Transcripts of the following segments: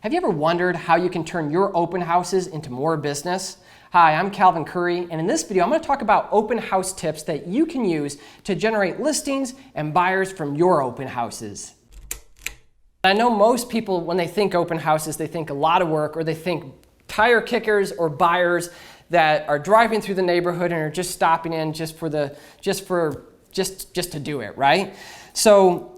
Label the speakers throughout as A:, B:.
A: Have you ever wondered how you can turn your open houses into more business? Hi, I'm Calvin Curry, and in this video I'm going to talk about open house tips that you can use to generate listings and buyers from your open houses. I know most people, when they think open houses, they think a lot of work, or they think tire kickers or buyers that are driving through the neighborhood and are just stopping in just to do it, right? So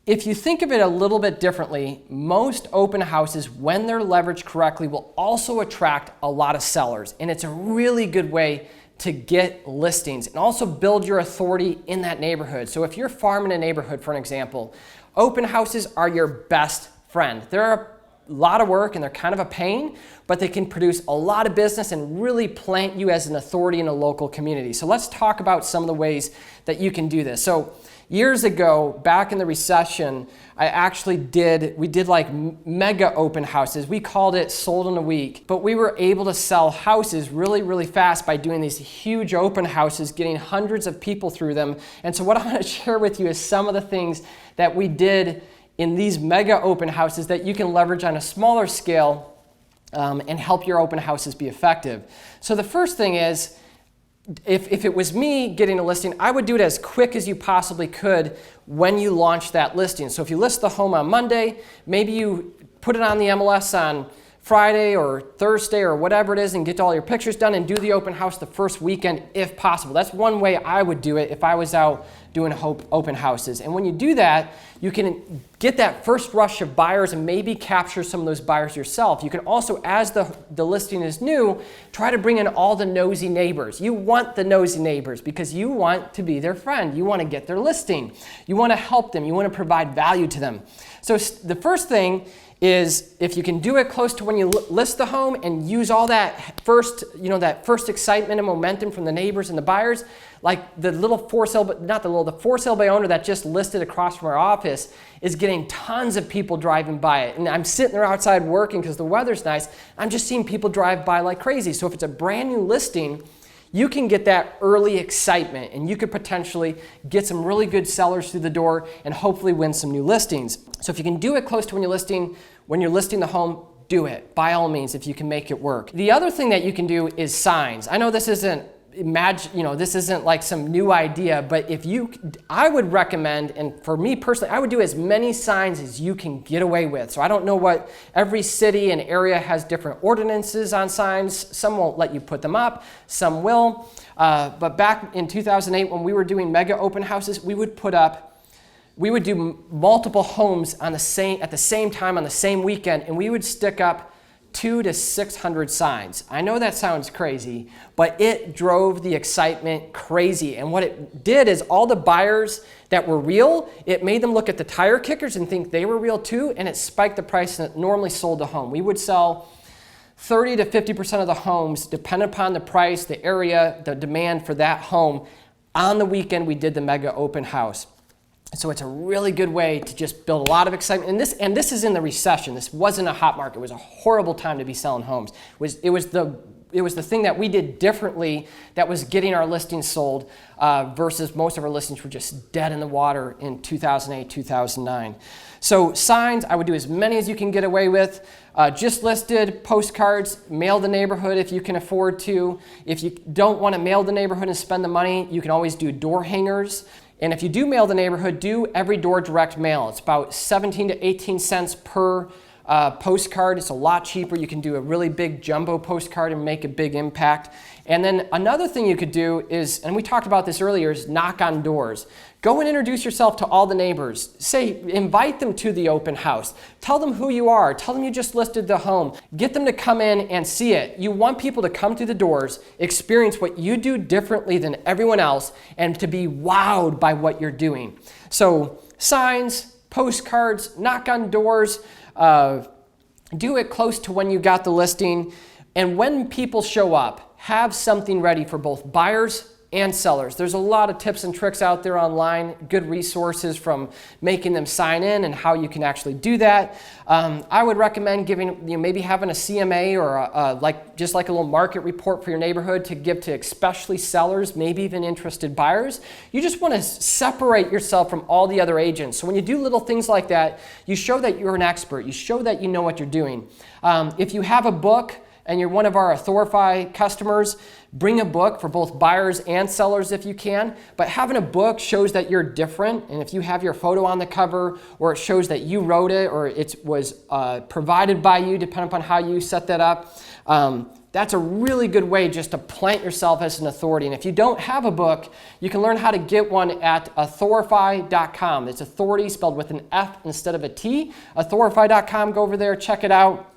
A: if you think of it a little bit differently, most open houses, when they're leveraged correctly, will also attract a lot of sellers. And it's a really good way to get listings and also build your authority in that neighborhood. So if you're farming a neighborhood, for an example, open houses are your best friend. They're a lot of work and they're kind of a pain, but they can produce a lot of business and really plant you as an authority in a local community. So let's talk about some of the ways that you can do this. So years ago, back in the recession, we did like mega open houses. We called it sold in a week, but we were able to sell houses really, really fast by doing these huge open houses, getting hundreds of people through them. And so what I'm going to share with you is some of the things that we did in these mega open houses that you can leverage on a smaller scale and help your open houses be effective. So the first thing is, if it was me getting a listing, I would do it as quick as you possibly could when you launch that listing. So if you list the home on Monday, maybe you put it on the MLS on Friday or Thursday or whatever it is and get all your pictures done and do the open house the first weekend if possible. That's one way I would do it if I was out doing open houses. And when you do that, you can get that first rush of buyers and maybe capture some of those buyers yourself. You can also, as the listing is new, try to bring in all the nosy neighbors. You want the nosy neighbors because you want to be their friend. You want to get their listing. You want to help them. You want to provide value to them. So the first thing is, if you can do it close to when you list the home and use all that first excitement and momentum from the neighbors and the buyers, like the for sale by owner that just listed across from our office is getting tons of people driving by it. And I'm sitting there outside working because the weather's nice. I'm just seeing people drive by like crazy. So if it's a brand new listing, you can get that early excitement and you could potentially get some really good sellers through the door and hopefully win some new listings. So if you can do it close to when you're listing the home, do it by all means if you can make it work. The other thing that you can do is signs. I know this isn't like some new idea, but I would recommend, and for me personally, I would do as many signs as you can get away with. So I don't know what every city and area has different ordinances on signs. Some won't let you put them up, some will. But back in 2008, when we were doing mega open houses, we would do multiple homes at the same time on the same weekend, and we would stick up 200 to 600 signs. I know that sounds crazy, but it drove the excitement crazy. And what it did is all the buyers that were real, it made them look at the tire kickers and think they were real too, and it spiked the price and it normally sold the home. We would sell 30 to 50% of the homes, depending upon the price, the area, the demand for that home. On the weekend, we did the mega open house. So it's a really good way to just build a lot of excitement. And this is in the recession. This wasn't a hot market. It was a horrible time to be selling homes. It was the thing that we did differently that was getting our listings sold versus most of our listings were just dead in the water in 2008, 2009. So signs, I would do as many as you can get away with. Just listed, postcards, mail the neighborhood if you can afford to. If you don't want to mail the neighborhood and spend the money, you can always do door hangers. And if you do mail the neighborhood, do every door direct mail. It's about 17 to 18 cents per postcard. It's a lot cheaper. You can do a really big jumbo postcard and make a big impact. And then another thing you could do is, and we talked about this earlier, is knock on doors. Go and introduce yourself to all the neighbors. Invite them to the open house. Tell them who you are. Tell them you just listed the home. Get them to come in and see it. You want people to come through the doors, experience what you do differently than everyone else, and to be wowed by what you're doing. So signs, postcards, knock on doors, do it close to when you got the listing. And when people show up, have something ready for both buyers and sellers. There's a lot of tips and tricks out there online, good resources from making them sign in and how you can actually do that. I would recommend giving, maybe having a CMA or just like a little market report for your neighborhood to give to especially sellers, maybe even interested buyers. You just want to separate yourself from all the other agents. So when you do little things like that, you show that you're an expert. You show that you know what you're doing. If you have a book and you're one of our Authorify customers, bring a book for both buyers and sellers if you can. But having a book shows that you're different. And if you have your photo on the cover, or it shows that you wrote it, or it was provided by you, depending upon how you set that up, that's a really good way just to plant yourself as an authority. And if you don't have a book, you can learn how to get one at authorify.com. It's authority spelled with an F instead of a T. Authorify.com, go over there, check it out,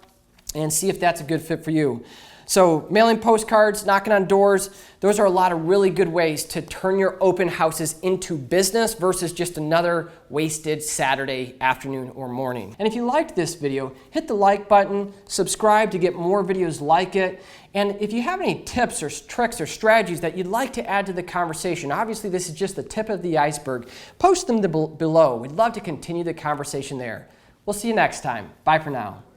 A: and see if that's a good fit for you. So mailing postcards, knocking on doors, those are a lot of really good ways to turn your open houses into business versus just another wasted Saturday afternoon or morning. And if you liked this video, hit the like button, subscribe to get more videos like it. And if you have any tips or tricks or strategies that you'd like to add to the conversation, obviously this is just the tip of the iceberg, post them below. We'd love to continue the conversation there. We'll see you next time. Bye for now.